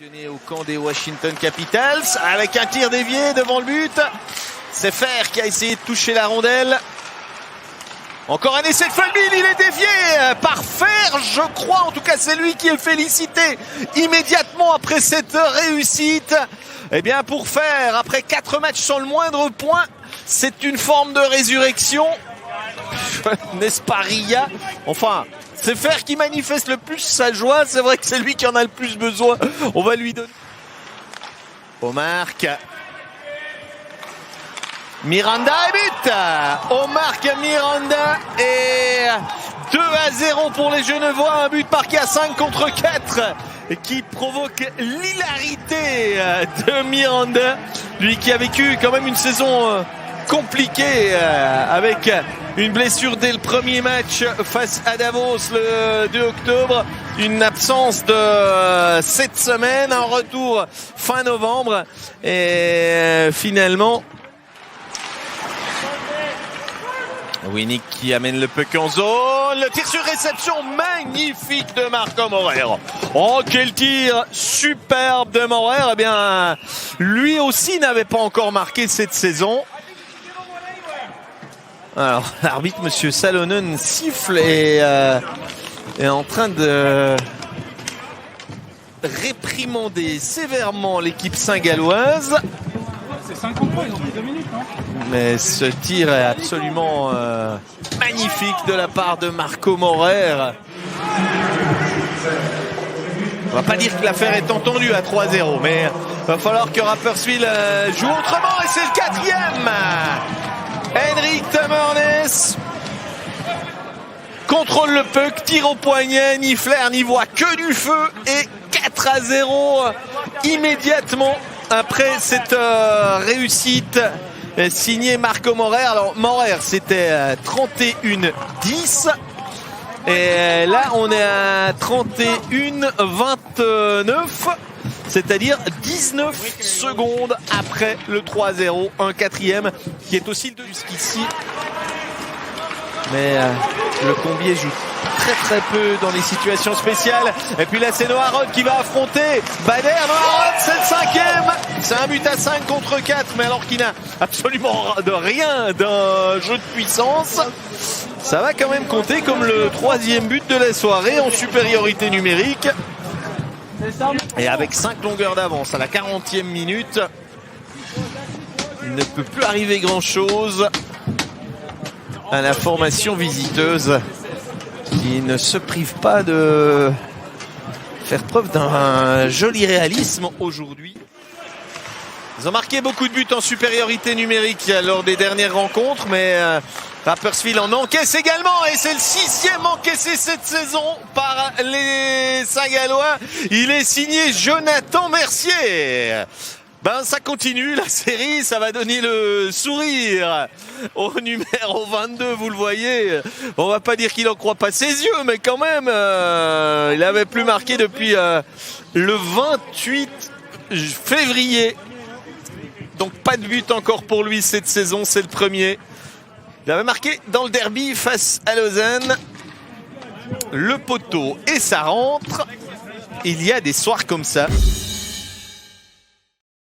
Au camp des Washington Capitals avec un tir dévié devant le but. C'est Fer qui a essayé de toucher la rondelle. Encore un essai de Fulville, il est dévié par Fer, je crois. En tout cas, c'est lui qui est félicité immédiatement après cette réussite. Eh bien, pour Fer, après 4 matchs sans le moindre point, c'est une forme de résurrection. N'est-ce pas, Ria? Enfin, c'est Fer qui manifeste le plus sa joie. C'est vrai que c'est lui qui en a le plus besoin. On va lui donner. Omar. Miranda et but. Omar Miranda et 2-0 pour les Genevois. Un but marqué à 5 contre 4 qui provoque l'hilarité de Miranda. Lui qui a vécu quand même une saison compliquée avec une blessure dès le premier match face à Davos le 2 octobre. Une absence de 7 semaines, un retour fin novembre. Et finalement, Winnick qui amène le puck en zone. Le tir sur réception magnifique de Marco Maurer. Oh, quel tir superbe de Maurer. Eh bien, lui aussi n'avait pas encore marqué cette saison. Alors, l'arbitre, monsieur Salonen, siffle et est en train de réprimander sévèrement l'équipe saint-galloise. C'est 50 points, ils ont pris 2 minutes, non? Mais ce tir est absolument magnifique de la part de Marco Maurer. On va pas dire que l'affaire est entendue à 3-0, mais il va falloir que Rapperswil joue autrement et c'est le 4e. Henrik Tamernes contrôle le puck, tire au poignet, ni flair ni voix que du feu et 4-0 immédiatement après cette réussite signée Marco Maurer. Alors Maurer c'était 31-10 et là on est à 31-29, c'est-à-dire 19 secondes après le 3-0, un 4e qui est aussi le jusqu'ici. Mais le Combier joue très peu dans les situations spéciales. Et puis là c'est Noirod qui va affronter Bader. Noirod, c'est le 5e. C'est un but à 5 contre 4, mais alors qu'il n'a absolument de rien d'un jeu de puissance. Ça va quand même compter comme le 3e but de la soirée en supériorité numérique. Et avec 5 longueurs d'avance à la 40e minute, il ne peut plus arriver grand chose à la formation visiteuse qui ne se prive pas de faire preuve d'un joli réalisme aujourd'hui. Ils ont marqué beaucoup de buts en supériorité numérique lors des dernières rencontres, mais Rapperswil en encaisse également et c'est le 6e encaissé cette saison par les Saint-Gallois. Il est signé Jonathan Mercier. Ben ça continue la série, ça va donner le sourire au numéro 22, vous le voyez. On va pas dire qu'il en croit pas ses yeux, mais quand même, il avait plus marqué depuis le 28 février. Donc pas de but encore pour lui cette saison, c'est le premier. Il avait marqué dans le derby face à Lausanne. Le poteau et ça rentre. Il y a des soirs comme ça.